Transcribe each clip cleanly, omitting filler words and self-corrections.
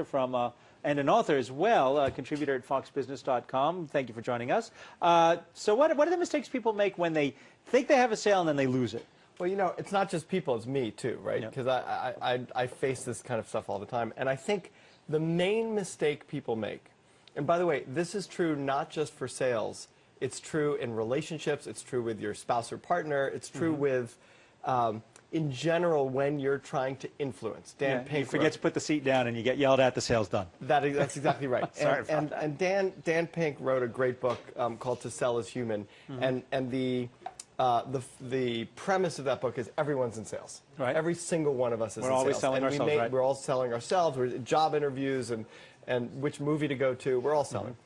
from and an author as well, a contributor at foxbusiness.com. Thank you for joining us. So what are the mistakes people make when they think they have a sale and then they lose it? Well, you know, it's not just people, it's me too, right? Because I face this kind of stuff all the time. And I think the main mistake people make, and by the way, this is true not just for sales, it's true in relationships, it's true with your spouse or partner, it's true with, in general, when you're trying to influence. Dan Pink you forget to put the seat down and you get yelled at, the sale's done. That's exactly right. Sorry and Dan Pink wrote a great book called To Sell is Human, and the premise of that book is everyone's in sales. Right. Every single one of us is in sales. We're always selling ourselves, right? We're all selling ourselves. We're job interviews and which movie to go to. We're all selling.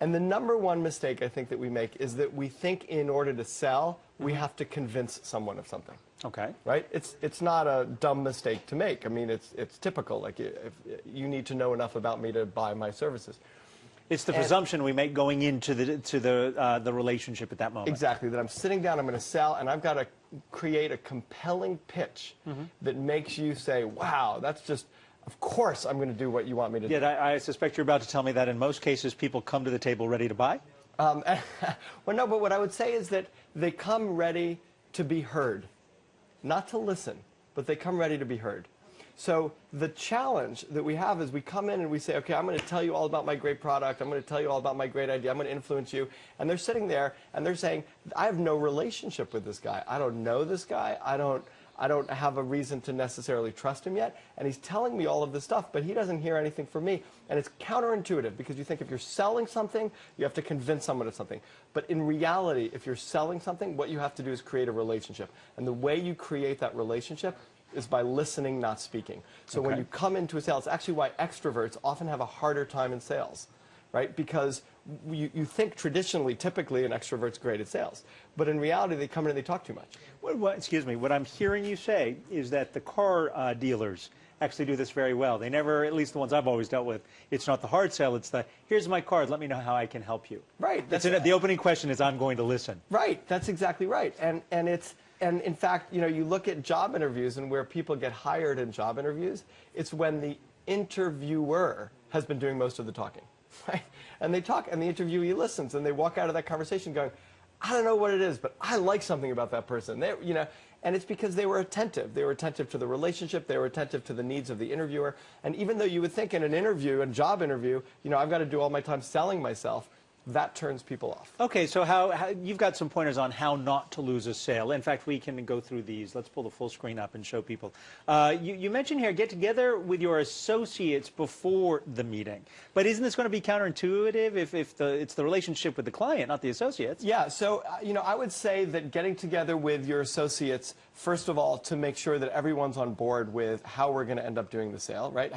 And the number one mistake I think that we make is that we think in order to sell, we have to convince someone of something. Okay. Right? It's not a dumb mistake to make. I mean, it's typical. Like, if you need to know enough about me to buy my services. It's the presumption we make going into the relationship at that moment. Exactly. That I'm sitting down, I'm going to sell, and I've got to create a compelling pitch that makes you say, wow, that's just, of course I'm going to do what you want me to do. Yeah, I suspect you're about to tell me that in most cases people come to the table ready to buy? Well, no, but what I would say is that they come ready to be heard. Not to listen, but they come ready to be heard. So the challenge that we have is we come in and we say, okay, I'm going to tell you all about my great product. I'm going to tell you all about my great idea. I'm going to influence you. And they're sitting there and they're saying, I have no relationship with this guy. I don't know this guy. I don't have a reason to necessarily trust him yet. And he's telling me all of this stuff, but he doesn't hear anything from me. And it's counterintuitive because you think if you're selling something, you have to convince someone of something. But in reality, if you're selling something, what you have to do is create a relationship. And the way you create that relationship is by listening, not speaking. So when you come into a sale, it's actually why extroverts often have a harder time in sales, right? Because you think traditionally, typically, an extrovert's great at sales. But in reality, they come in and they talk too much. Excuse me, what I'm hearing you say is that the car dealers actually do this very well. They never, at least the ones I've always dealt with, it's not the hard sell, it's the, here's my card, let me know how I can help you. Right. The opening question is, I'm going to listen. Right, that's exactly right. And in fact, you know, you look at job interviews and where people get hired in job interviews, it's when the interviewer has been doing most of the talking, right? And they talk, and the interviewee listens, and they walk out of that conversation going, I don't know what it is, but I like something about that person. They, you know, and it's because they were attentive. They were attentive to the relationship. They were attentive to the needs of the interviewer. And even though you would think in an interview, a job interview, you know, I've got to do all my time selling myself, that turns people off. Okay, so how you've got some pointers on how not to lose a sale. In fact, we can go through these. Let's pull the full screen up and show people. You mentioned here, get together with your associates before the meeting. But isn't this going to be counterintuitive if it's the relationship with the client, not the associates? Yeah, so, you know, I would say that getting together with your associates, first of all, to make sure that everyone's on board with how we're going to end up doing the sale, right?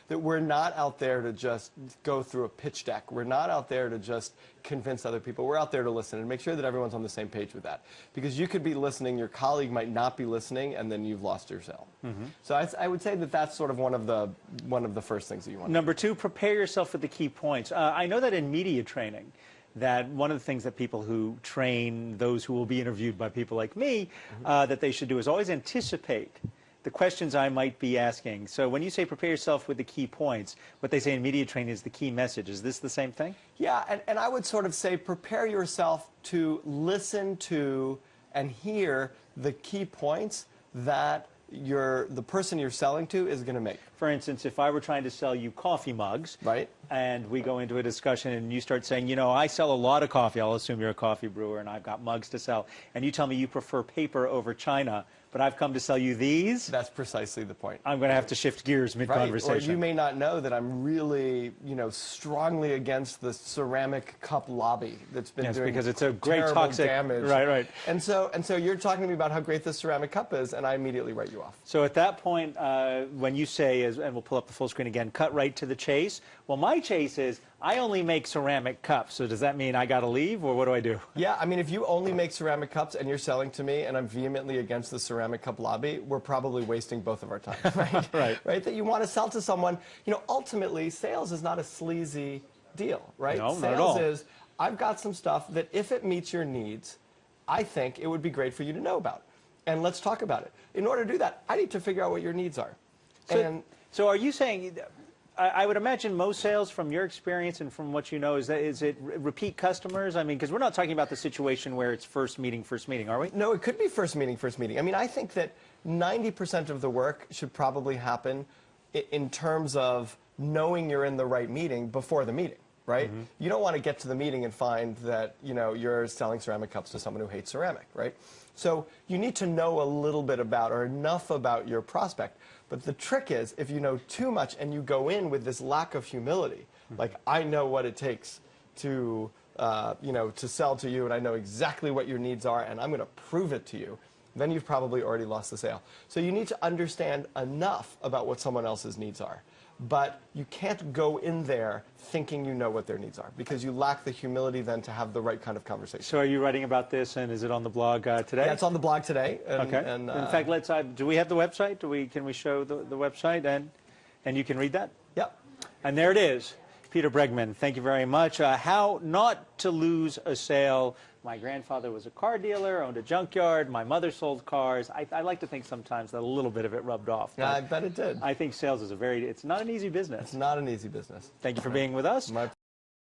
That we're not out there to just go through a pitch deck. We're not out there to just convince other people. We're out there to listen and make sure that everyone's on the same page with that. Because you could be listening, your colleague might not be listening, and then you've lost your sale. So I would say that that's sort of one of the first things that you want to do. Number two, prepare yourself with the key points. I know that in media training, that one of the things that people who train those who will be interviewed by people like me, that they should do is always anticipate the questions I might be asking. So when you say prepare yourself with the key points, what they say in media training is the key message. Is this the same thing? Yeah, and I would sort of say prepare yourself to listen to and hear the key points that the person you're selling to is going to make. For instance, if I were trying to sell you coffee mugs, right, and we go into a discussion and you start saying, you know, I sell a lot of coffee, I'll assume you're a coffee brewer and I've got mugs to sell, and you tell me you prefer paper over China, but I've come to sell you these. That's precisely the point. I'm going to have to shift gears mid-conversation. Right. Or you may not know that I'm really, you know, strongly against the ceramic cup lobby that's been doing because it's a great terrible toxic damage. Right. And so you're talking to me about how great this ceramic cup is, and I immediately write you off. So at that point, when you say, and we'll pull up the full screen again, cut right to the chase. Well, my chase is, I only make ceramic cups, so does that mean I got to leave, or what do I do? Yeah, I mean, if you only make ceramic cups and you're selling to me and I'm vehemently against the ceramic cup lobby, we're probably wasting both of our time, right? Right. That you want to sell to someone. You know, ultimately, sales is not a sleazy deal, right? No, sales not at all. Is, I've got some stuff that if it meets your needs, I think it would be great for you to know about. And let's talk about it. In order to do that, I need to figure out what your needs are. So are you saying I would imagine most sales, from your experience and from what you know, is it repeat customers? I mean, because we're not talking about the situation where it's first meeting, are we? No, it could be first meeting. I mean, I think that 90% of the work should probably happen in terms of knowing you're in the right meeting before the meeting, right? Mm-hmm. You don't want to get to the meeting and find that, you know, you're selling ceramic cups to someone who hates ceramic, right? So you need to know a little bit about, or enough about, your prospect. But the trick is, if you know too much and you go in with this lack of humility, like, I know what it takes to, you know, to sell to you, and I know exactly what your needs are, and I'm going to prove it to you, then you've probably already lost the sale. So you need to understand enough about what someone else's needs are. But you can't go in there thinking you know what their needs are, because you lack the humility then to have the right kind of conversation. So are you writing about this, and is it on the blog today? Yeah, it's on the blog today. Okay. In fact, let's. Do we have the website? Can we show the website, and you can read that? Yep. And there it is. Peter Bregman, thank you very much. How not to lose a sale. My grandfather was a car dealer, owned a junkyard. My mother sold cars. I like to think sometimes that a little bit of it rubbed off. Yeah, I bet it did. I think sales is it's not an easy business. It's not an easy business. Thank you for being with us.